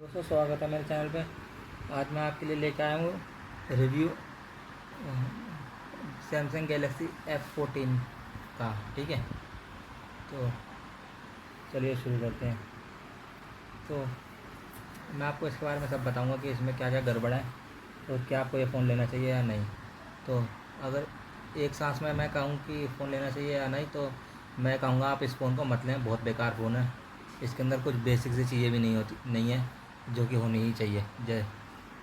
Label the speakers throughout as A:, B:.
A: दोस्तों स्वागत है मेरे चैनल पे। आज मैं आपके लिए लेकर आया हूँ रिव्यू सैमसंग गैलेक्सी F14 का। ठीक है, तो चलिए शुरू करते हैं। तो मैं आपको इसके बारे में सब बताऊंगा कि इसमें क्या क्या गड़बड़ है और क्या आपको ये फ़ोन लेना चाहिए या नहीं। तो अगर एक सांस में मैं कहूँ कि फ़ोन लेना चाहिए या नहीं, तो मैं कहूँगा आप इस फ़ोन को मत लें। बहुत बेकार फ़ोन है। इसके अंदर कुछ बेसिक सी चीज़ें भी नहीं है जो कि होनी ही चाहिए।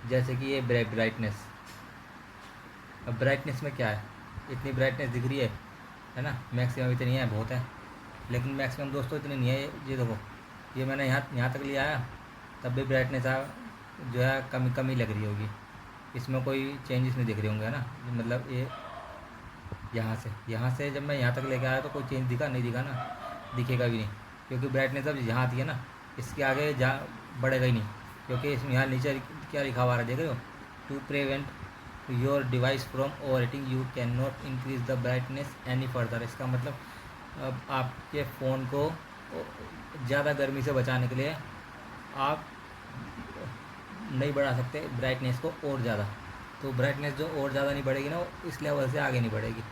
A: जैसे कि ये ब्राइटनेस। अब ब्राइटनेस में क्या है, इतनी ब्राइटनेस दिख रही है ना। मैक्सिमम इतनी है, बहुत है, लेकिन मैक्सिमम दोस्तों इतनी नहीं है। ये देखो, ये मैंने यहाँ तक लिया है, तब भी ब्राइटनेस जो है कमी लग रही होगी। इसमें कोई चेंजेस नहीं दिख रहे होंगे, है ना। मतलब ये यहाँ से जब मैं यहाँ तक लेके आया तो कोई चेंज दिखा नहीं, दिखा ना, दिखेगा भी नहीं, क्योंकि ब्राइटनेस अब यहाँ आती है ना, इसके आगे जा बढ़ेगा ही नहीं। क्योंकि इसमें यहाँ नीचे क्या लिखा हुआ है, देख रहे हो, to prevent your device from overheating you can not increase the brightness any further. इसका मतलब अब आपके फ़ोन को ज़्यादा गर्मी से बचाने के लिए आप नहीं बढ़ा सकते ब्राइटनेस को और ज़्यादा। तो ब्राइटनेस जो और ज़्यादा नहीं बढ़ेगी ना, वो इस लेवल से आगे नहीं बढ़ेगी।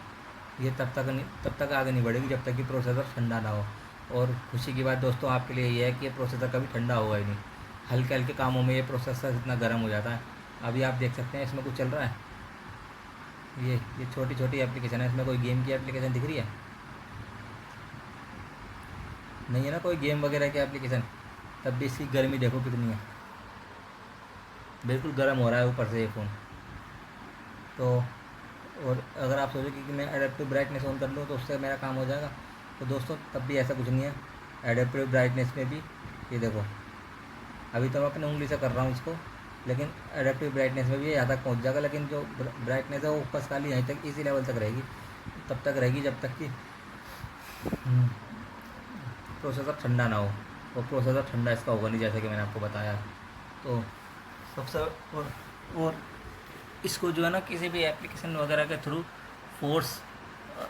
A: ये तब तक आगे नहीं बढ़ेगी जब तक कि प्रोसेसर ठंडा ना हो। और खुशी की बात दोस्तों आपके लिए ये है कि ये प्रोसेसर कभी ठंडा होगा ही नहीं। हल्के हल्के कामों में ये प्रोसेसर इतना गर्म हो जाता है। अभी आप देख सकते हैं इसमें कुछ चल रहा है, ये छोटी छोटी एप्लीकेशन है। इसमें कोई गेम की एप्लीकेशन दिख रही है? नहीं है ना कोई गेम वगैरह की एप्लीकेशन। तब भी इसकी गर्मी देखो कितनी है, बिल्कुल गर्म हो रहा है ऊपर से ये फ़ोन। तो और अगर आप सोचो कि मैं एडेप्टिव ब्राइटनेस ऑन कर लूँ तो उससे मेरा काम हो जाएगा, तो दोस्तों तब भी ऐसा कुछ नहीं है। एडेप्टिव ब्राइटनेस में भी ये देखो, अभी तो मैं अपनी उंगली से कर रहा हूँ इसको, लेकिन एडेप्टिव ब्राइटनेस में भी यहाँ तक पहुँच जाएगा। लेकिन जो ब्राइटनेस है वो बस खाली यहीं तक, इसी लेवल तक रहेगी। तब तक रहेगी जब तक कि प्रोसेसर ठंडा ना हो। और प्रोसेसर ठंडा इसका होगा नहीं, जैसे कि मैंने आपको बताया। तो सबसे और इसको जो है ना, किसी भी एप्लीकेशन वगैरह के थ्रू फोर्स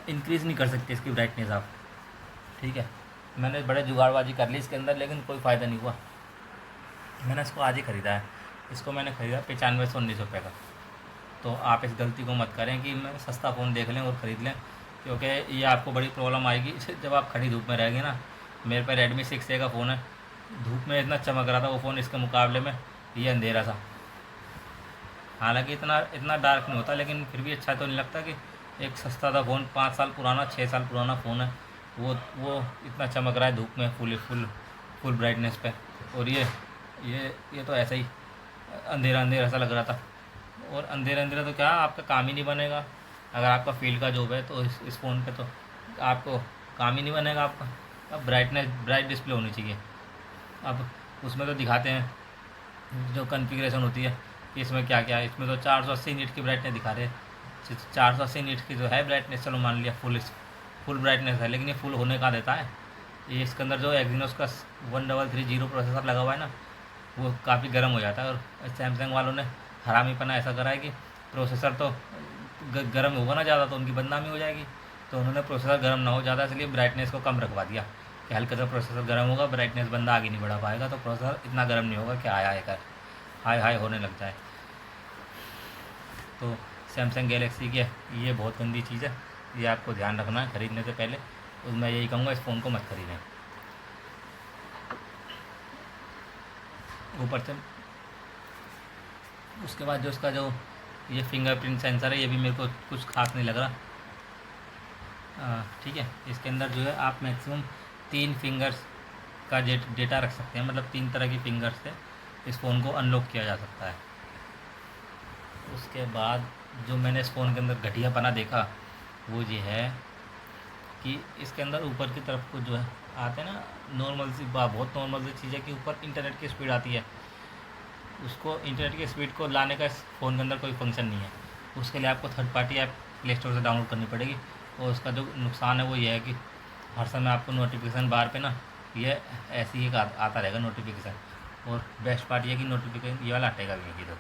A: इंक्रीज़ नहीं कर सकते इसकी ब्राइटनेस आप। ठीक है, मैंने बड़े जुगाड़बाजी कर ली इसके अंदर, लेकिन कोई फ़ायदा नहीं हुआ। मैंने इसको आज ही ख़रीदा है। इसको मैंने ख़रीदा 95-19 रुपये का। तो आप इस गलती को मत करें कि मैं सस्ता फ़ोन देख लें और ख़रीद लें, क्योंकि ये आपको बड़ी प्रॉब्लम आएगी जब आप खड़ी धूप में रहेंगे ना। मेरे पे Redmi 6A का फ़ोन है, धूप में इतना चमक रहा था वो फ़ोन, इसके मुकाबले में ये अंधेरा था। हालांकि इतना इतना डार्क नहीं होता, लेकिन फिर भी अच्छा तो नहीं लगता कि एक सस्ता था फ़ोन, 5 साल पुराना, 6 साल पुराना फ़ोन है, वो इतना चमक रहा है धूप में फुल ब्राइटनेस पे। और ये तो ऐसा ही अंधेरा अंधेरा सा लग रहा था। और अंधेरा अंधेरा तो क्या, आपका काम ही नहीं बनेगा। अगर आपका फील्ड का जॉब है तो इस फ़ोन पे तो आपको काम ही नहीं बनेगा आपका। अब ब्राइट डिस्प्ले होनी चाहिए। अब उसमें तो दिखाते हैं जो कॉन्फ़िगरेशन होती है कि इसमें क्या क्या है। इसमें तो 480 निट की ब्राइटनेस दिखा रहे हैं। 480 निट की जो है ब्राइटनेस, चलो मान लिया फुल ब्राइटनेस है, लेकिन ये फुल होने का देता है। ये इसके अंदर जो एक्जीनोस का 1330 प्रोसेसर लगा हुआ है ना, वो काफ़ी गर्म हो जाता है। और सैमसंग वालों ने हरामीपना ऐसा करा है कि प्रोसेसर तो गर्म होगा ना ज़्यादा तो उनकी बदनामी हो जाएगी। तो उन्होंने प्रोसेसर गर्म ना हो ज़्यादा, इसलिए ब्राइटनेस को कम रखवा दिया कि हल्का सा प्रोसेसर गर्म होगा, ब्राइटनेस बंदा आगे नहीं बढ़ा पाएगा, तो प्रोसेसर इतना गर्म नहीं होगा कि हाई हाई होने लग जाए। तो सैमसंग गैलेक्सी की ये बहुत गंदी चीज़ है, ये आपको ध्यान रखना है ख़रीदने से पहले। तो मैं यही कहूँगा, इस फ़ोन को मत ख़रीदें। ऊपर से उसके बाद जो इसका जो ये फिंगरप्रिंट सेंसर है, ये भी मेरे को कुछ खास नहीं लग रहा। ठीक है, इसके अंदर जो है आप मैक्सिमम 3 फिंगर्स का डेटा रख सकते हैं, मतलब 3 तरह की फिंगर्स से इस फ़ोन को अनलॉक किया जा सकता है। उसके बाद जो मैंने इस फ़ोन के अंदर घटियापना देखा वो ये है कि इसके अंदर ऊपर की तरफ को जो है आते हैं ना, बहुत नॉर्मल सी चीज़ है कि ऊपर इंटरनेट की स्पीड आती है। उसको इंटरनेट की स्पीड को लाने का इस फ़ोन के अंदर कोई फंक्शन नहीं है। उसके लिए आपको third party app play store से डाउनलोड करनी पड़ेगी। और उसका जो नुकसान है वो ये है कि हर समय आपको नोटिफिकेशन बार पे ना ये ऐसे ही आता रहेगा नोटिफिकेशन। और बेस्ट पार्ट ये है कि नोटिफिकेशन ये वाला हटेगा भी नहीं। तो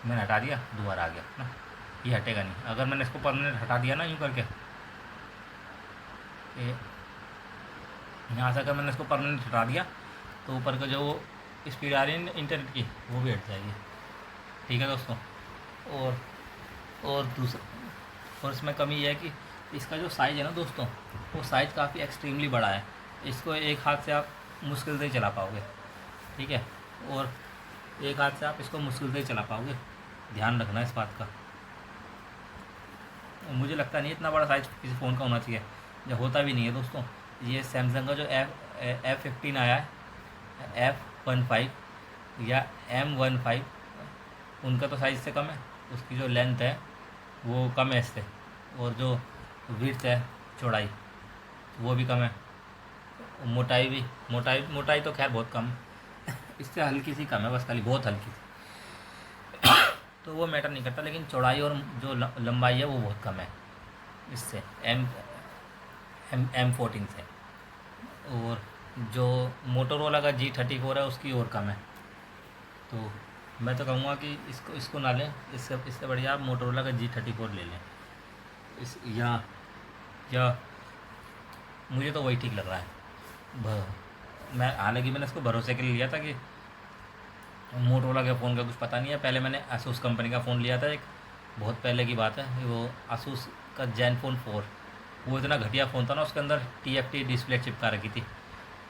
A: मैंने हटा दिया, दोबारा आ गया ना, ये हटेगा नहीं। अगर मैंने इसको परमानेंट हटा दिया ना यूँ करके, यहाँ से अगर मैंने इसको परमानेंट हटा दिया तो ऊपर का जो स्पीड आ रही है इंटरनेट की वो भी हट जाएगी। ठीक है दोस्तों। और दूसरा और इसमें कमी यह है कि इसका जो साइज़ है ना दोस्तों, वो साइज़ काफ़ी एक्सट्रीमली बड़ा है। इसको एक हाथ से आप मुश्किल से ही चला पाओगे। ठीक है। और एक हाथ से आप इसको मुश्किल से ही चला पाओगे, ध्यान रखना इस बात का। मुझे लगता नहीं इतना बड़ा साइज़ किसी फ़ोन का होना चाहिए, जब होता भी नहीं है दोस्तों। ये सैमसंग का जो F15 आया है, F15 या M15, उनका तो साइज़ से कम है। उसकी जो लेंथ है वो कम है इससे, और जो विड्थ है, चौड़ाई, वो भी कम है। मोटाई भी, मोटाई तो खैर बहुत कम इससे हल्की सी कम है, बस खाली बहुत हल्की सी, तो वो मैटर नहीं करता। लेकिन चौड़ाई और जो लंबाई है वो बहुत कम है इससे, M14 से। और जो मोटोरोला का G34 है उसकी और कम है। तो मैं तो कहूँगा कि इसको ना लें, इससे बढ़िया आप मोटोरोला का G34 ले लें। या मुझे तो वही ठीक लग रहा है। मैं हालांकि मैंने इसको भरोसे के लिए लिया था कि मोटोरोला के फ़ोन का कुछ पता नहीं है। पहले मैंने asus कंपनी का फ़ोन लिया था, एक बहुत पहले की बात है, वो asus का Zenfone 4। वो इतना घटिया फ़ोन था ना, उसके अंदर TFT डिस्प्ले चिपका रखी थी।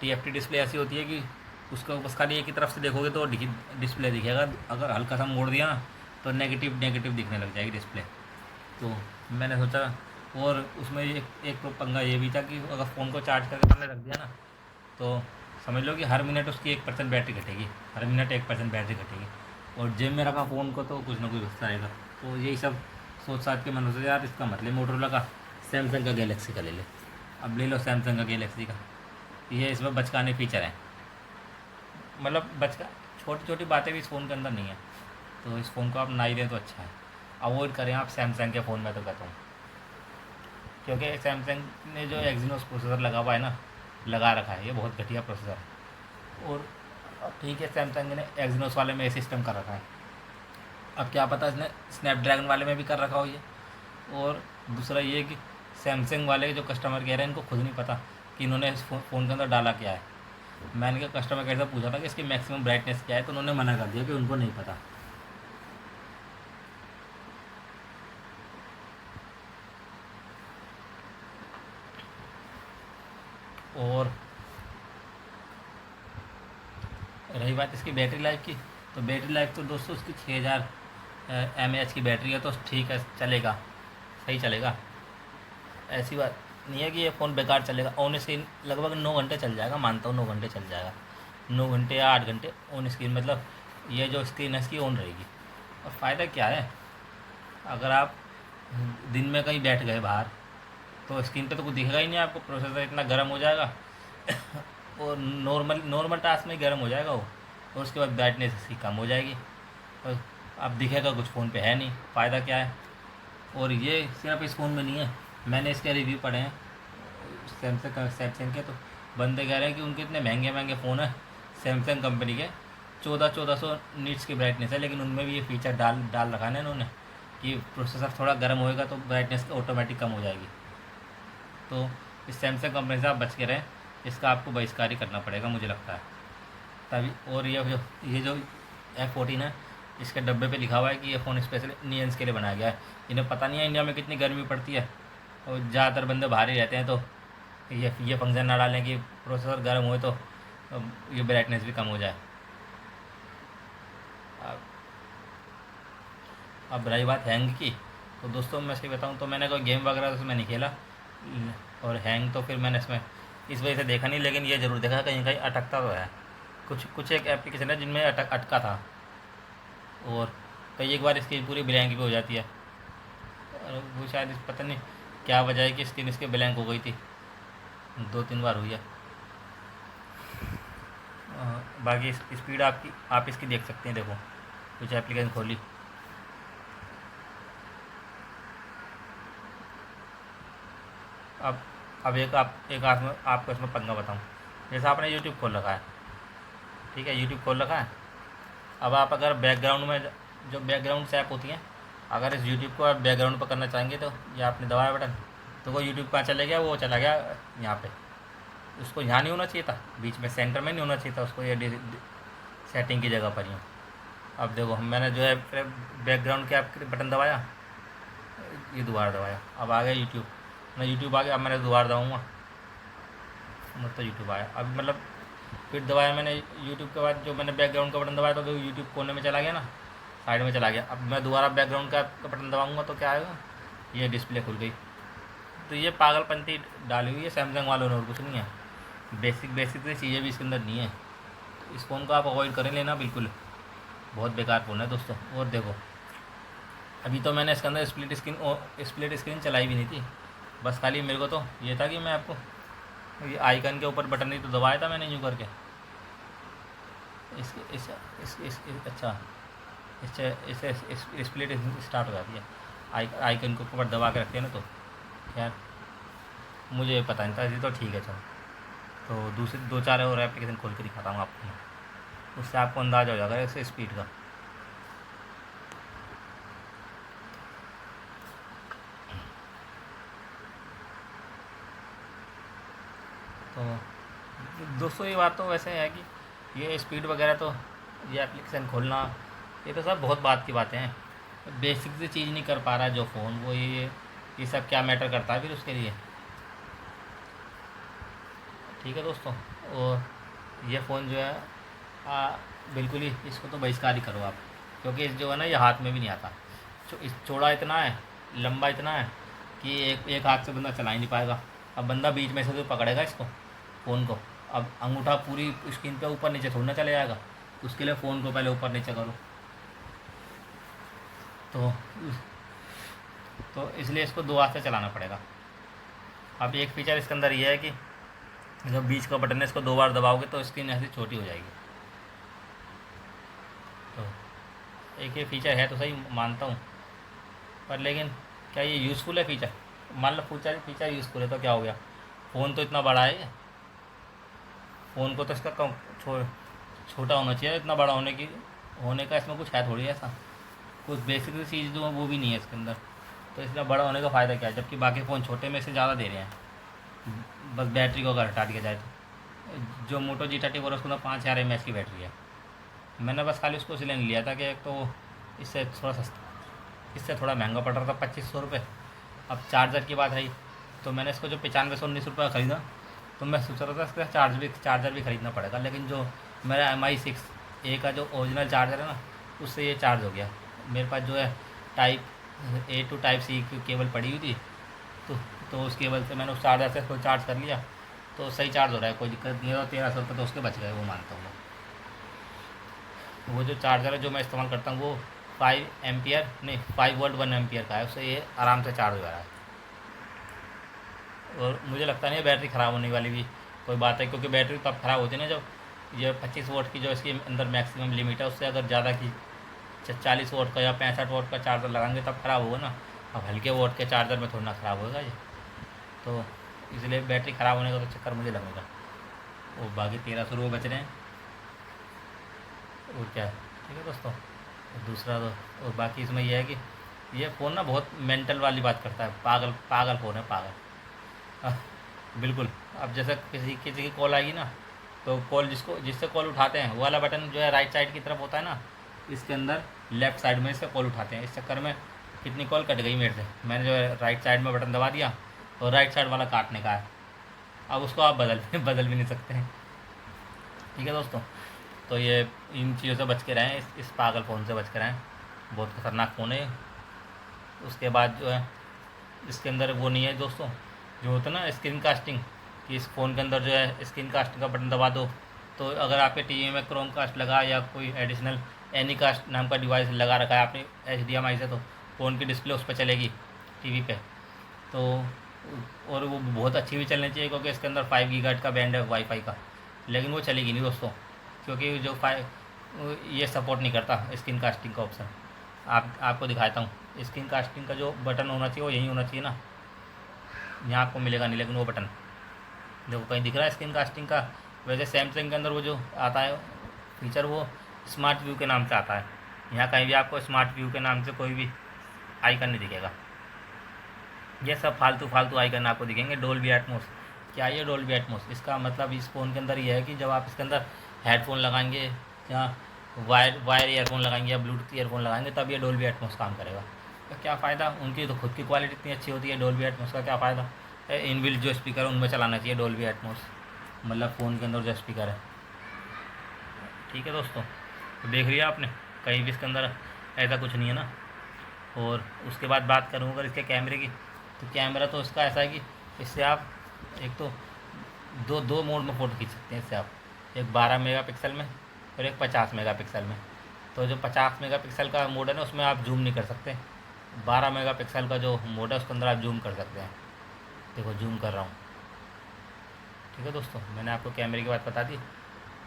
A: TFT डिस्प्ले ऐसी होती है कि उसको बस खाली एक ही तरफ से देखोगे तो डिस्प्ले दिखेगा, अगर हल्का सा मोड़ दिया ना तो नेगेटिव दिखने लग जाएगी डिस्प्ले। तो मैंने सोचा, और उसमें एक पंगा ये भी था कि अगर फ़ोन को चार्ज करके सामने रख दिया ना, तो समझ लो कि हर मिनट उसकी 1% बैटरी घटेगी, हर मिनट 1% बैटरी घटेगी। और जेब में रखा फ़ोन को तो कुछ ना कुछ बचता रहेगा। तो यही सब सोच साच के मैंने सोचा यार इसका मतलब मोटोरोला का, सैमसंग का गैलेक्सी का ले ले। अब ले लो सैमसंग का गैलेक्सी का, ये इसमें बचकाने फीचर हैं, मतलब छोटी छोटी बातें भी इस फ़ोन के अंदर नहीं है। तो इस फ़ोन को आप ना ही दें तो अच्छा है, अवॉइड करें आप सैमसंग के फ़ोन में, तो कहता हूँ। क्योंकि सैमसंग ने जो एक्जीनोस प्रोसेसर लगा हुआ है ना, लगा रखा है, ये बहुत घटिया प्रोसेसर है। और ठीक है, सैमसंग ने एक्जीनोस वाले में ये सिस्टम कर रखा है, अब क्या पता इसने स्नैपड्रैगन वाले में भी कर रखा हो ये। और दूसरा ये कि सैमसंग वाले जो कस्टमर केयर है, इनको खुद नहीं पता कि इन्होंने इस फ़ोन के अंदर डाला क्या है। मैंने क्या कस्टमर केयर से पूछा था कि इसकी मैक्सिमम ब्राइटनेस क्या है, तो उन्होंने मना कर दिया कि उनको नहीं पता। और रही बात इसकी बैटरी लाइफ की, तो बैटरी लाइफ तो दोस्तों उसकी 6000 mAh की बैटरी है, तो ठीक है, चलेगा, सही चलेगा। ऐसी बात नहीं है कि ये फ़ोन बेकार चलेगा। ऑन स्क्रीन लगभग 9 घंटे चल जाएगा, मानता हूँ 9 घंटे चल जाएगा, 9 घंटे या 8 घंटे ऑन स्क्रीन, मतलब ये जो स्क्रीन है इसकी ऑन रहेगी। और फ़ायदा क्या है, अगर आप दिन में कहीं बैठ गए बाहर, तो स्क्रीन पे तो कुछ दिखेगा ही नहीं आपको, प्रोसेसर इतना गर्म हो जाएगा और नॉर्मल टास्क में ही गर्म हो जाएगा वो, और उसके बाद ब्राइटनेस इसकी कम हो जाएगी, और अब दिखेगा कुछ फ़ोन पे है नहीं, फ़ायदा क्या है। और ये सिर्फ इस फ़ोन में नहीं है, मैंने इसके रिव्यू पढ़े हैं सैमसंग के, तो बंदे कह रहे हैं कि उनके इतने महंगे फ़ोन है सैमसंग कंपनी के, 1400 नीट्स की ब्राइटनेस है, लेकिन उनमें भी ये फीचर डाल रखा है इन्होंने कि प्रोसेसर थोड़ा गर्म होएगा तो ब्राइटनेस ऑटोमेटिक कम हो जाएगी। तो इस सैमसंग कंपनी से आप बच के रहें, इसका आपको बहिष्कार ही करना पड़ेगा मुझे लगता है तभी। और ये जो F14 है, इसके डब्बे पे लिखा हुआ है कि ये फ़ोन स्पेशल इंडियंस के लिए बनाया गया है। इन्हें पता नहीं है इंडिया में कितनी गर्मी पड़ती है, और ज़्यादातर बंदे बाहर ही रहते हैं, तो ये फंक्शन ना डालें कि प्रोसेसर गर्म हो तो ये ब्राइटनेस भी कम हो जाए। अब रही बात हैंग की, तो दोस्तों मैं सही बताऊं तो मैंने कोई गेम वगैरह उसमें नहीं खेला, और हैंग तो फिर मैंने इसमें इस वजह से देखा नहीं, लेकिन ये ज़रूर देखा कहीं कहीं अटकता तो है। कुछ एक एप्लीकेशन है जिनमें अटका था, और कई एक बार स्क्रीन पूरी ब्लैंक भी हो जाती है, और वो शायद पता नहीं क्या वजह है कि स्क्रीन इसके ब्लैंक हो गई थी, 2-3 बार हुई है। बाकी स्पीड आप इसकी देख सकते हैं, देखो कुछ एप्लीकेशन खोली, अब एक आपको इसमें पंगा बताऊँ। जैसे आपने यूट्यूब खोल रखा है, ठीक है, यूट्यूब खोल रखा है, अब आप अगर बैकग्राउंड में जो बैकग्राउंड से ऐप होती हैं, अगर इस यूट्यूब को आप बैकग्राउंड पर करना चाहेंगे, तो ये आपने दबाया बटन, तो वो यूट्यूब कहाँ चले गया, वो चला गया यहाँ पे। उसको यहाँ नहीं होना चाहिए था, बीच में सेंटर में नहीं होना चाहिए था उसको, ये सेटिंग की जगह पर ही हूँ। अब देखो मैंने जो है बैकग्राउंड के आप बटन दबाया, ये दोबारा दबाया, अब आ गया यूट्यूब। मैं यूट्यूब आ गया, अब मैंने दोबारा दबाऊँगा मतलब यूट्यूब आया। अब मतलब फिर दबाया मैंने यूट्यूब के बाद जो मैंने बैकग्राउंड का बटन दबाया तो यूट्यूब कोने में चला गया ना, साइड में चला गया। अब मैं दोबारा बैकग्राउंड का बटन दबाऊँगा तो क्या आएगा, ये डिस्प्ले खुल गई। तो ये पागलपंती डाली हुई है सैमसंग वालों ने, और कुछ नहीं है। बेसिक बेसिक से चीज़ें भी इसके अंदर नहीं है। तो इस फ़ोन को आप अवॉइड करें लेना बिल्कुल, बहुत बेकार फ़ोन है दोस्तों। और देखो अभी तो मैंने इसके अंदर स्प्लिट स्क्रीन चलाई भी नहीं थी, बस खाली मेरे को तो ये था कि मैं आपको ये आइकन के ऊपर बटन नहीं तो दबाया था मैंने यूँ करके इस अच्छा इससे स्प्लिट स्टार्ट हो जाती है। आइकन के ऊपर दबा के रखते हैं ना, तो खैर मुझे पता नहीं था, ये तो ठीक है। चलो तो दूसरी 2-4 और एप्लीकेशन खोल के दिखाता हूँ आपको, उससे आपको अंदाज़ा हो जाएगा इससे स्पीड का। तो दोस्तों ये बात तो वैसे है कि ये स्पीड वगैरह तो ये एप्लीकेशन खोलना ये तो सब बहुत बात की बातें हैं। बेसिक से चीज़ नहीं कर पा रहा है जो फ़ोन, वो ये सब क्या मैटर करता है फिर उसके लिए। ठीक है दोस्तों, और ये फ़ोन जो है बिल्कुल ही इसको तो बहिष्कार ही करो आप, क्योंकि इस जो है ना ये हाथ में भी नहीं आता। चौड़ा इतना है, लंबा इतना है कि एक हाथ से बंदा चला ही नहीं पाएगा। अब बंदा बीच में से तो पकड़ेगा इसको फ़ोन को, अब अंगूठा पूरी स्क्रीन पे ऊपर नीचे थोड़ा ना चले जाएगा, उसके लिए फ़ोन को पहले ऊपर नीचे करो। तो इसलिए इसको 2 हाथ से चलाना पड़ेगा। अब एक फीचर इसके अंदर ये है कि जब बीच का बटन है इसको 2 बार दबाओगे तो स्क्रीन ऐसी छोटी हो जाएगी। तो एक ये फीचर है तो सही मानता हूँ, पर लेकिन क्या ये यूज़फुल है फीचर? मान लो फीचर यूज़फुल है तो क्या हो गया, फ़ोन तो इतना बड़ा है, फ़ोन को तो इसका कम छोटा होना चाहिए, इतना बड़ा होने का इसमें कुछ है थोड़ी ऐसा, कुछ बेसिक चीज़ जो है वो भी नहीं है इसके अंदर। तो इसमें बड़ा होने का फ़ायदा क्या है, जबकि बाकी फ़ोन छोटे में से ज़्यादा दे रहे हैं। बस बैटरी को अगर हटा दिया जाए तो जो मोटो G30 और उसके अंदर 5000 mAh की बैटरी है। मैंने बस खाली उसको इसलिए नहीं लिया था कि एक तो इससे थोड़ा सस्ता, इससे थोड़ा महंगा पड़ रहा था 2500 रुपये। अब चार्जर की बात आई तो मैंने इसको जो 9519 रुपये का ख़रीदा, तो मैं सोच रहा था इसका चार्जर भी ख़रीदना पड़ेगा, लेकिन जो मेरा MI6A का जो ओरिजिनल चार्जर है ना, उससे ये चार्ज हो गया। मेरे पास जो है type A to type C की केबल पड़ी हुई थी, तो उस केबल से मैंने उस चार्जर से इसको चार्ज कर लिया, तो सही चार्ज हो रहा है, कोई दिक्कत नहीं है। और 1300 रुपये तो उसके बच गए, वो मानता हूँ मैं। वो जो चार्जर है जो मैं इस्तेमाल करता हूँ वो 5 एम्पियर नहीं 5 वोल्ट 1 एम्पियर का है, उससे ये आराम से चार्ज हो रहा है। और मुझे लगता नहीं है बैटरी ख़राब होने वाली भी कोई बात है, क्योंकि बैटरी तब ख़राब होती है ना जब ये 25 वोट की जो इसके अंदर मैक्सिमम लिमिट है, उससे अगर ज़्यादा की 40 वोट का या 65 वोट का चार्जर लगाएंगे तब ख़राब होगा ना। अब हल्के वोट के चार्जर में थोड़ा ना ख़राब होगा ये, तो इसलिए बैटरी ख़राब होने का तो चक्कर मुझे लगेगा। और बाकी 1300 रुपये बच रहे हैं, और क्या है। ठीक है दोस्तों, और दूसरा तो और बाकी इसमें यह है कि ये फ़ोन ना बहुत मेंटल वाली बात करता है, पागल फ़ोन है, पागल। बिल्कुल। अब जैसे किसी की कॉल आएगी ना, तो जिससे कॉल उठाते हैं वो वाला बटन जो है राइट साइड की तरफ होता है ना, इसके अंदर लेफ़्ट साइड में इससे कॉल उठाते हैं। इस चक्कर में कितनी कॉल कट गई मेरे से, मैंने जो है राइट साइड में बटन दबा दिया और राइट साइड वाला काटने का है। अब उसको आप बदल भी नहीं सकते हैं। ठीक है दोस्तों, तो ये इन चीज़ों से बच के रहें, इस पागल फ़ोन से बच के रहें, बहुत ख़तरनाक फ़ोन है। उसके बाद जो है इसके अंदर वो नहीं है दोस्तों, जो होता है ना स्क्रीन कास्टिंग, कि इस फ़ोन के अंदर जो है स्क्रीन कास्टिंग का बटन दबा दो, तो अगर आपके टीवी में क्रोम कास्ट लगा या कोई एडिशनल एनी कास्ट नाम का डिवाइस लगा रखा है आपने HDMI से, तो फ़ोन की डिस्प्ले उस पर चलेगी टीवी पे। तो और वो बहुत अच्छी भी चलनी चाहिए, क्योंकि इसके अंदर 5 गीगाहर्ट्ज़ का बैंड है वाईफाई का, लेकिन वो चलेगी नहीं दोस्तों, क्योंकि जो ये सपोर्ट नहीं करता स्क्रीन कास्टिंग का ऑप्शन। आपको दिखाता हूँ, स्क्रीन कास्टिंग का जो बटन होना चाहिए वो यही होना चाहिए ना, यहाँ आपको मिलेगा नहीं, लेकिन वो बटन देखो कहीं दिख रहा है स्क्रीन कास्टिंग का। वैसे सैमसंग के अंदर वो जो आता है फीचर वो स्मार्ट व्यू के नाम से आता है, यहाँ कहीं भी आपको स्मार्ट व्यू के नाम से कोई भी आइकन नहीं दिखेगा। ये सब फालतू आइकन आपको दिखेंगे। डोल्बी एटमॉस, क्या ये डोल्बी एटमॉस? इसका मतलब इस फ़ोन के अंदर ये है कि जब आप इसके अंदर हेडफोन लगाएंगे जहाँ वायर ईयरफोन लगाएंगे या ब्लूटूथ ईयरफोन लगाएंगे तब ये डोल्बी एटमॉस काम करेगा। तो क्या फ़ायदा, उनकी तो खुद की क्वालिटी इतनी अच्छी होती है, डोल्बी एटमॉस का क्या फ़ायदा। इनबिल्ट जो स्पीकर है उनमें चलाना चाहिए डोल्बी एटमॉस, मतलब फ़ोन के अंदर जो स्पीकर है। ठीक है दोस्तों, तो देख लिया आपने, कहीं भी इसके अंदर ऐसा कुछ नहीं है ना। और उसके बाद बात करूँ अगर इसके कैमरे की, तो कैमरा तो इसका ऐसा है कि इससे आप एक तो दो दो मोड में फ़ोटो खींच सकते हैं इससे आप, एक 12 मेगापिक्सल में और एक 50 मेगापिक्सल में। तो जो 50 मेगापिक्सल का मोड है ना उसमें आप जूम नहीं कर सकते, 12 मेगापिक्सल का जो मोड है उसके अंदर आप जूम कर सकते हैं। देखो जूम कर रहा हूँ। ठीक है दोस्तों, मैंने आपको कैमरे की बात बता दी।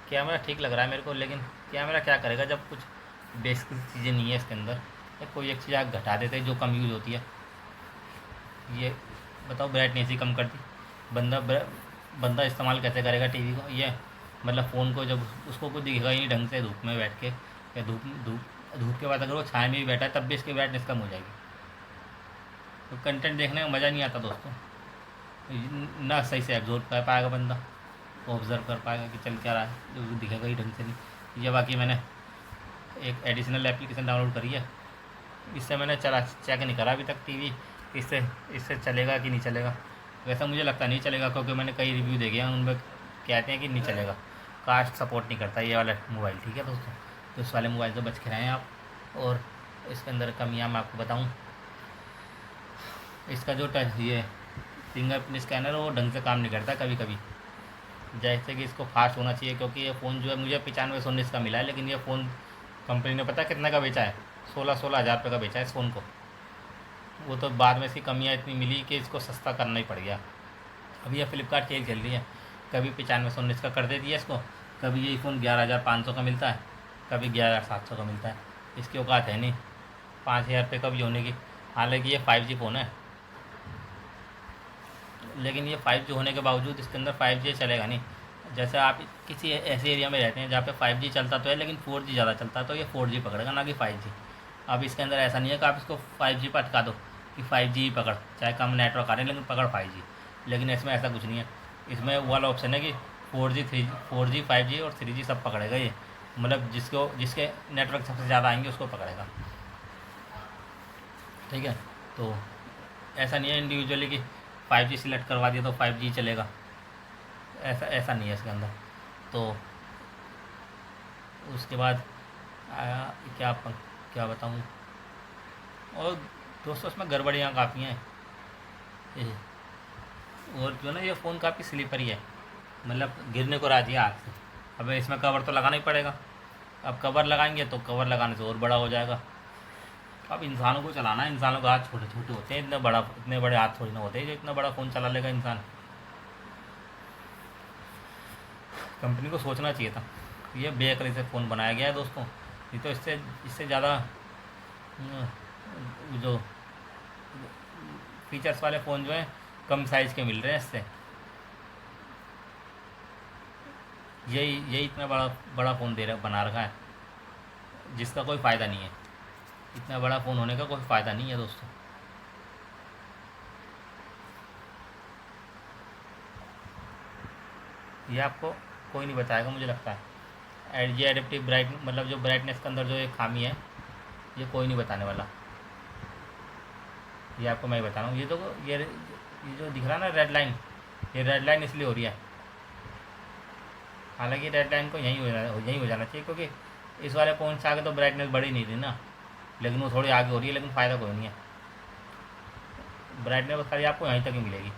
A: कैमरा ठीक लग रहा है मेरे को, लेकिन कैमरा क्या करेगा जब कुछ बेसिक चीज़ें नहीं है इसके अंदर, या कोई एक चीज़ आप घटा देते हैं जो कम यूज़ होती है। ये बताओ, ब्राइटनेस ही कम कर दी, बंदा इस्तेमाल कैसे करेगा टीवी को, ये मतलब फ़ोन को, जब उसको कुछ दिखेगा ही नहीं ढंग से धूप में बैठ के, या धूप धूप धूप के बाद अगर वो छाया में भी बैठा है तब भी इसकी ब्राइटनेस कम हो जाएगी। तो कंटेंट देखने में मज़ा नहीं आता दोस्तों, ना सही से एब्जॉर्व कर पाएगा बंदा, ऑब्ज़र्व कर पाएगा कि चल क्या रहा है, जो दिखेगा ही ढंग से नहीं। ये बाकी मैंने एक एडिशनल एप्लीकेशन डाउनलोड करी है, इससे मैंने चला चेक नहीं करा अभी तक टीवी इससे इससे चलेगा कि नहीं चलेगा। वैसा मुझे लगता नहीं चलेगा, क्योंकि मैंने कई रिव्यू देखे हैं उनमें कहते हैं कि नहीं चलेगा, कास्ट सपोर्ट नहीं करता ये वाला मोबाइल। ठीक है दोस्तों, तो इस वाले मोबाइल से बच के रहें आप। और इसके अंदर कमियाँ मैं आपको बताऊँ, इसका जो टच ये फिंगरप्रिंट स्कैनर है वो ढंग से काम नहीं करता कभी कभी, जैसे कि इसको फास्ट होना चाहिए। क्योंकि ये फ़ोन जो है मुझे 9519 का मिला है, लेकिन ये फ़ोन कंपनी ने पता कितने का बेचा है, 16 हज़ार रुपये का बेचा है इस फ़ोन को। वो तो बाद में इसकी कमियाँ इतनी मिली कि इसको सस्ता करना ही पड़ गया। अभी ये फ्लिपकार्ट खेल खेल रही है, कभी 9519 का कर देती है इसको, कभी ये फ़ोन 11,500 का मिलता है, कभी 11,700 का मिलता है। इसकी औकात है नहीं 5,000 रुपये का भी होने की। हालांकि ये 5G फ़ोन है, लेकिन ये 5G होने के बावजूद इसके अंदर 5G चलेगा नहीं। जैसे आप किसी ऐसे एरिया में रहते हैं जहाँ पे 5G चलता तो है लेकिन 4G ज़्यादा चलता है, तो ये 4G पकड़ेगा ना कि 5G। अब इसके अंदर ऐसा नहीं है कि आप इसको 5G पर अटका दो कि 5G ही पकड़, चाहे कम नेटवर्क आ रहे हैं लेकिन पकड़ 5G। लेकिन इसमें ऐसा कुछ नहीं है, इसमें वो वाला ऑप्शन है कि 4G 5G और 3G सब पकड़ेगा ये, मतलब जिसके नेटवर्क सबसे ज़्यादा आएंगे उसको पकड़ेगा। ठीक है, तो ऐसा नहीं है इंडिविजुअली कि 5G सिलेक्ट करवा दिया तो 5G चलेगा, ऐसा ऐसा नहीं है इसके अंदर। तो उसके बाद आया क्या क्या बताऊँ, और दोस्तों इसमें गड़बड़ियाँ काफ़ी हैं। और जो ना ये फ़ोन काफ़ी स्लीपरी है, मतलब गिरने को राजी है हाथ से। अब इसमें कवर तो लगाना ही पड़ेगा, अब कवर लगाएंगे तो कवर लगाने से और बड़ा हो जाएगा। अब इंसानों को चलाना है, इंसानों के हाथ छोटे छोटे होते हैं, इतने बड़े हाथ थोड़ी ना होते हैं जो इतना बड़ा फ़ोन चला लेगा इंसान। कंपनी को सोचना चाहिए था, ये बेअक्ली से फ़ोन बनाया गया है दोस्तों। ये तो इससे इससे ज़्यादा जो फीचर्स वाले फ़ोन जो हैं कम साइज़ के मिल रहे हैं इससे। यही इतना बड़ा बड़ा फ़ोन बना रखा है जिसका कोई फ़ायदा नहीं है। इतना बड़ा फ़ोन होने का कोई फ़ायदा नहीं है दोस्तों। ये आपको कोई नहीं बताएगा मुझे लगता है। ये एडेप्टिव मतलब जो ब्राइटनेस के अंदर जो एक खामी है ये कोई नहीं बताने वाला, ये आपको मैं बता रहा हूँ। ये जो दिख रहा है ना रेड लाइन, ये रेड लाइन इसलिए हो रही है। हालांकि रेड लाइन को यहीं हो जाना चाहिए, क्योंकि इस वाले फ़ोन से आगे तो ब्राइटनेस बढ़ी नहीं थी ना, लेकिन वो थोड़ी आगे हो रही है, लेकिन फ़ायदा कोई नहीं है। ब्राइटनेस खाली आपको यहीं तक ही मिलेगी,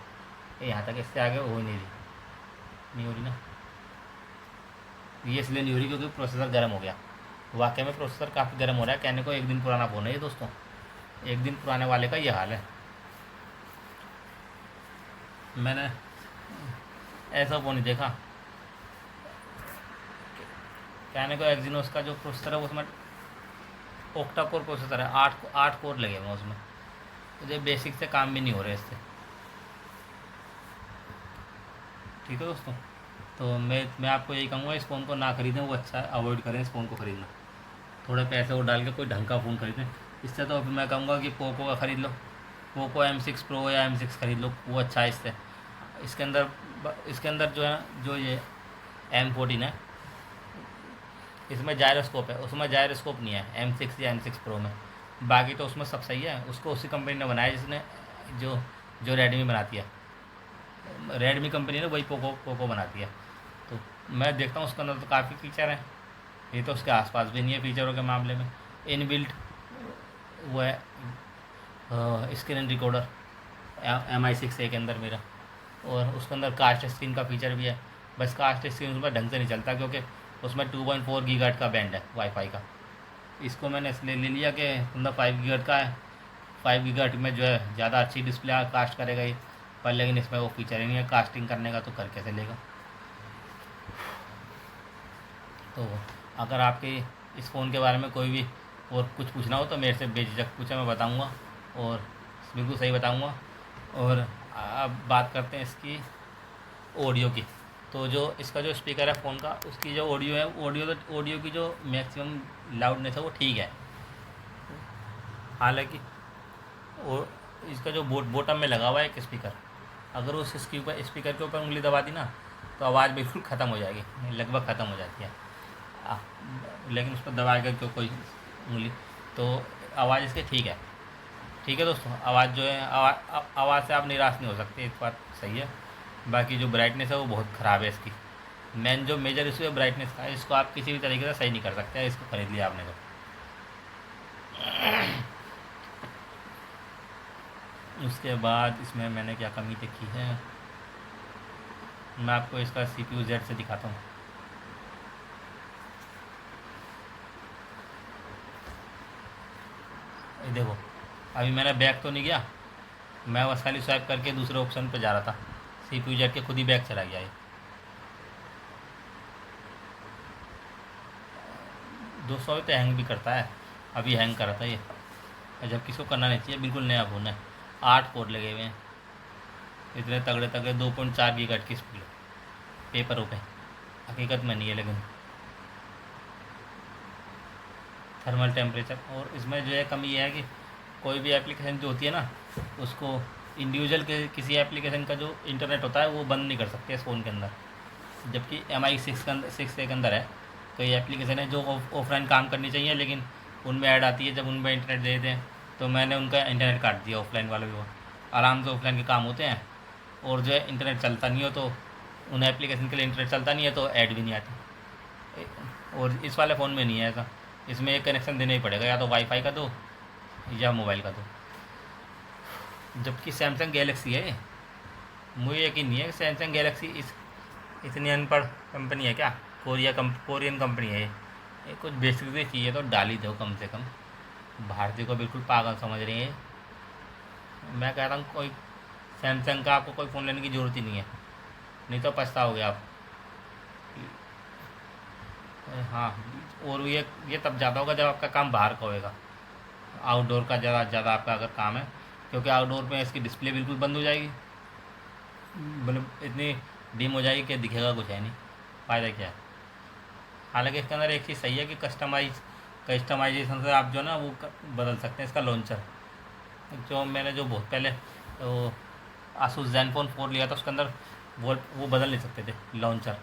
A: यहाँ तक, इससे आगे हो ही नहीं हो रही ना। ये इसलिए नहीं हो रही क्योंकि प्रोसेसर गर्म हो गया। वाकई में प्रोसेसर काफ़ी गर्म हो रहा है, कहने को एक दिन पुराना फ़ोन है ये दोस्तों, एक दिन पुराने वाले का ये हाल है। मैंने ऐसा फ़ोन नहीं देखा। कहने को एक्जीनोस का जो प्रोसेसर है उसमें ओक्टा कोर प्रोसेसर है, 8 कोर लगे हुए उसमें, मुझे बेसिक से काम भी नहीं हो रहे इससे। ठीक है दोस्तों, तो मैं आपको यही कहूँगा इस फ़ोन को ना खरीदें, वो अच्छा अवॉइड करें इस फ़ोन को ख़रीदना। थोड़े पैसे वो डाल के कोई ढंग का फ़ोन खरीदें। इससे तो मैं कहूँगा कि पोको का ख़रीद लो, पोको M6 Pro या M6 खरीद लो, वो अच्छा है इससे। इसके अंदर जो है जो ये M14 है, इसमें जायरोस्कोप है, उसमें जायरोस्कोप नहीं है M6 या M6 प्रो में। बाकी तो उसमें सब सही है। उसको उसी कंपनी ने बनाया जिसने जो जो रेडमी बनाती है। रेडमी कंपनी ने वही पोको पोको बनाती है। तो मैं देखता हूँ उसके अंदर तो काफ़ी फीचर हैं। ये तो उसके आसपास भी नहीं है फीचरों के मामले में। इनबिल्ट वो है स्क्रीन रिकॉर्डर MI6A के अंदर मेरा, और उसके अंदर कास्ट स्क्रीन का फीचर भी है। बस कास्ट स्क्रीन उसमें ढंग से नहीं चलता क्योंकि उसमें 2.4 गीगाहर्ट्ज़ का बैंड है वाईफाई का। इसको मैंने इसलिए ले लिया कि मतलब 5 गीगाहर्ट्ज़ का है। 5 गीगाहर्ट्ज़ में जो है ज़्यादा अच्छी डिस्प्ले कास्ट करेगा ये, पर लेकिन इसमें वो फीचर ही नहीं है कास्टिंग करने का, तो कर कैसे लेगा। तो अगर आपके इस फ़ोन के बारे में कोई भी और कुछ पूछना हो तो मेरे से बेझिझक पूछे, मैं बताऊंगा और बिल्कुल सही बताऊंगा। और अब बात करते हैं इसकी ऑडियो की। तो जो इसका जो स्पीकर है फ़ोन का, उसकी जो ऑडियो है, ऑडियो की जो मैक्सिमम लाउडनेस है वो ठीक है। हालांकि और इसका जो बॉटम में लगा हुआ है एक स्पीकर, अगर उस स्पीकर के ऊपर उंगली दबा दी ना तो आवाज़ बिल्कुल ख़त्म हो जाएगी, लगभग ख़त्म हो जाती है। आ, लेकिन उस पर दबाएगा क्यों कोई उंगली, तो आवाज़ इसकी ठीक है दोस्तों। आवाज़ जो है आवाज़ से आप निराश नहीं हो सकते, इस बात सही है। बाकी जो ब्राइटनेस है वो बहुत ख़राब है इसकी। जो मेजर इशू है ब्राइटनेस का, इसको आप किसी भी तरीके से सही नहीं कर सकते। इसको खरीद लिया आपने तो उसके बाद इसमें मैंने क्या कमी देखी है, मैं आपको इसका CPU Z से दिखाता हूँ। ये देखो, अभी मैंने बैक तो नहीं गया, मैं बस खाली स्वाइप करके दूसरे ऑप्शन पे जा रहा था, CPU Z के खुद ही बैक चला गया ये। 200 तो हैंग भी करता है, अभी हैंग कर रहा था ये, जब किसको करना नहीं चाहिए। बिल्कुल नया फ़ोन है, 8 कोड लगे हुए हैं, इतने तगड़े तगड़े 2.4 गीगाहर्ट्ज़ की स्पीड पेपरों पे, हकीकत में नहीं है। लेकिन थर्मल टेम्परेचर, और इसमें जो है कमी ये है कि कोई भी एप्लीकेशन जो होती है ना, उसको इंडिविजुअल के किसी एप्लीकेशन का जो इंटरनेट होता है वो बंद नहीं कर सकते इस फ़ोन के अंदर। जबकि MI6A के अंदर है कई एप्लीकेशन है जो ऑफलाइन काम करनी चाहिए, लेकिन उनमें ऐड आती है जब उनमें इंटरनेट दे दें, तो मैंने उनका इंटरनेट काट दिया। ऑफलाइन वाले भी वो आराम से ऑफलाइन के काम होते हैं, और जो है इंटरनेट चलता नहीं हो तो उन एप्लीकेशन के लिए इंटरनेट चलता नहीं है तो ऐड भी नहीं आती। और इस वाले फ़ोन में नहीं है ऐसा, इसमें एक कनेक्शन देना ही पड़ेगा, या तो वाईफाई का दो या मोबाइल का दो। जबकि सैमसंग गैलेक्सी है, मुझे यकीन नहीं है कि सैमसंग गैलेक्सी इतनी अनपढ़ कंपनी है क्या। कोरियन कंपनी है ये कुछ बेसिक भी चाहिए तो डाल ही दो कम से कम। भारतीय को बिल्कुल पागल समझ रही है। मैं कह रहा हूँ कोई सैमसंग का आपको कोई फ़ोन लेने की ज़रूरत ही नहीं है, नहीं तो पछताओगे आप। हाँ, और ये तब ज़्यादा होगा जब आपका काम बाहर का होएगा, आउटडोर का ज़्यादा आपका अगर काम है, क्योंकि आउटडोर में इसकी डिस्प्ले बिल्कुल बंद हो जाएगी, मतलब इतनी डिम हो जाएगी कि दिखेगा कुछ है नहीं, फ़ायदा क्या है। हालांकि इसके अंदर एक चीज़ सही है कि कस्टमाइजेशन से आप जो ना वो बदल सकते हैं इसका लॉन्चर। जो मैंने जो बहुत पहले तो आसूस ज़ेनफोन 4 लिया था, उसके अंदर वो बदल नहीं सकते थे लॉन्चर।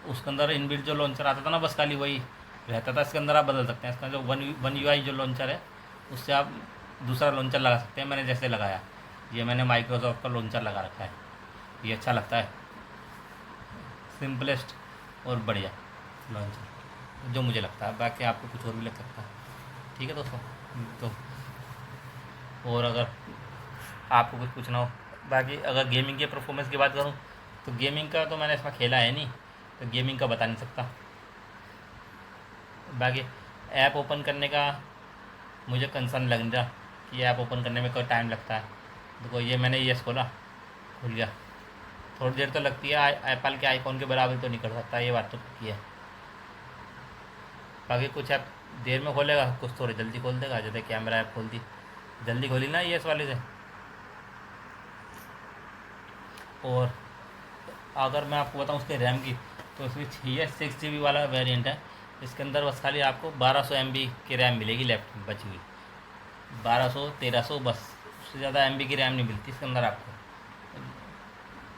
A: उसके अंदर इनबिल्ट जो लॉन्चर आता था ना, बस खाली वही रहता था। इसके अंदर आप बदल सकते हैं, इसका जो वन UI जो लॉन्चर है उससे आप दूसरा लॉन्चर लगा सकते हैं। मैंने जैसे लगाया, ये मैंने माइक्रोसॉफ्ट का लॉन्चर लगा रखा है, ये अच्छा लगता है, सिंपलेस्ट और बढ़िया लॉन्चर जो मुझे लगता है। बाकी आपको कुछ और भी लग सकता है, ठीक है दोस्तों। तो और अगर आपको कुछ पूछना हो, बाकी अगर गेमिंग के परफॉर्मेंस की बात करूँ तो गेमिंग का तो मैंने इसमें खेला है नहीं, तो गेमिंग का बता नहीं सकता। बाकी ऐप ओपन करने का मुझे कंसर्न लग रहा कि ऐप ओपन करने में कोई टाइम लगता है। देखो ये मैंने यस खोला, खुल गया, थोड़ी देर तो लगती है। एप्पल के आईफोन के बराबर तो नहीं कर सकता, ये बात तो पक्की है। बाकी कुछ ऐप देर में खोलेगा, कुछ थोड़ी जल्दी खोल देगा। जैसे कैमरा ऐप खोलती जल्दी खोली ना ये इस वाले से। और अगर मैं आपको बताऊं उसके रैम की, तो इसमें 6GB वाला वेरिएंट है। इसके अंदर बस खाली आपको 1200 MB की रैम मिलेगी लेफ्ट में बची हुई, 1200-1300 बस, उससे ज़्यादा MB की रैम नहीं मिलती इसके अंदर आपको।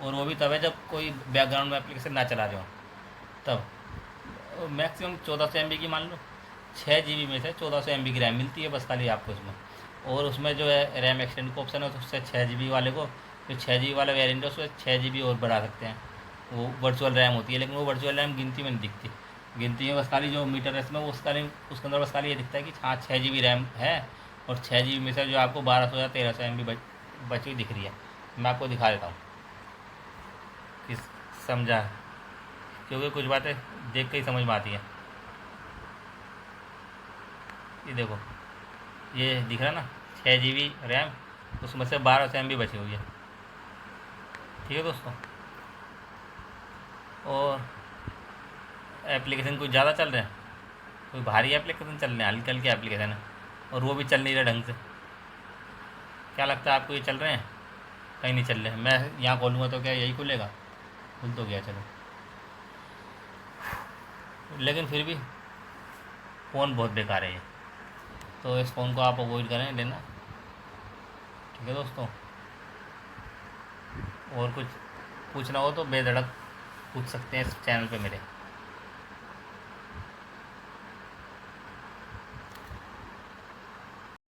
A: और वो भी तब है जब कोई बैकग्राउंड में एप्लीकेशन ना चला रहे हो तब। मैक्सिमम 1400 MB की मान लो, 6 GB में से 1400 MB की रैम मिलती है बस खाली आपको इसमें। और उसमें जो है रैम एक्सटेंड का ऑप्शन है, तो उससे 6 GB वाले को, जो 6 GB वाला वेरियंट है उसमें 6 GB और बढ़ा सकते हैं। वो वर्चुअल रैम होती है, लेकिन वो वर्चुअल रैम गिनती में नहीं दिखती। गिनती में बस खाली जो मीटर है इसमें वो उसके अंदर बस खाली ये दिखता है कि हाँ 6 GB रैम है, और 6 GB में से जो आपको 1200 या 1300 MB बची हुई दिख रही है। मैं आपको दिखा देता हूँ कि समझा, क्योंकि कुछ बातें देख के ही समझ में आती है। ये देखो, ये दिख रहा है ना 6 GB रैम, उसमें से 1200 MB बची हुई है। ठीक है दोस्तों, और एप्लीकेशन कुछ ज़्यादा चल रहे हैं, कोई भारी एप्लीकेशन चल रहे हैं, हल्के हल्के एप्लीकेशन है, और वो भी चल नहीं रहे ढंग से। क्या लगता है आपको ये चल रहे हैं? कहीं नहीं चल रहे। मैं यहाँ खोलूँगा तो क्या यही खुलेगा? खुल तो गया, चलो। लेकिन फिर भी फ़ोन बहुत बेकार है ये, तो इस फ़ोन को आप अवॉइड करें लेना। ठीक है दोस्तों, और कुछ पूछना हो तो बेधड़क पूछ सकते हैं इस चैनल पे मेरे।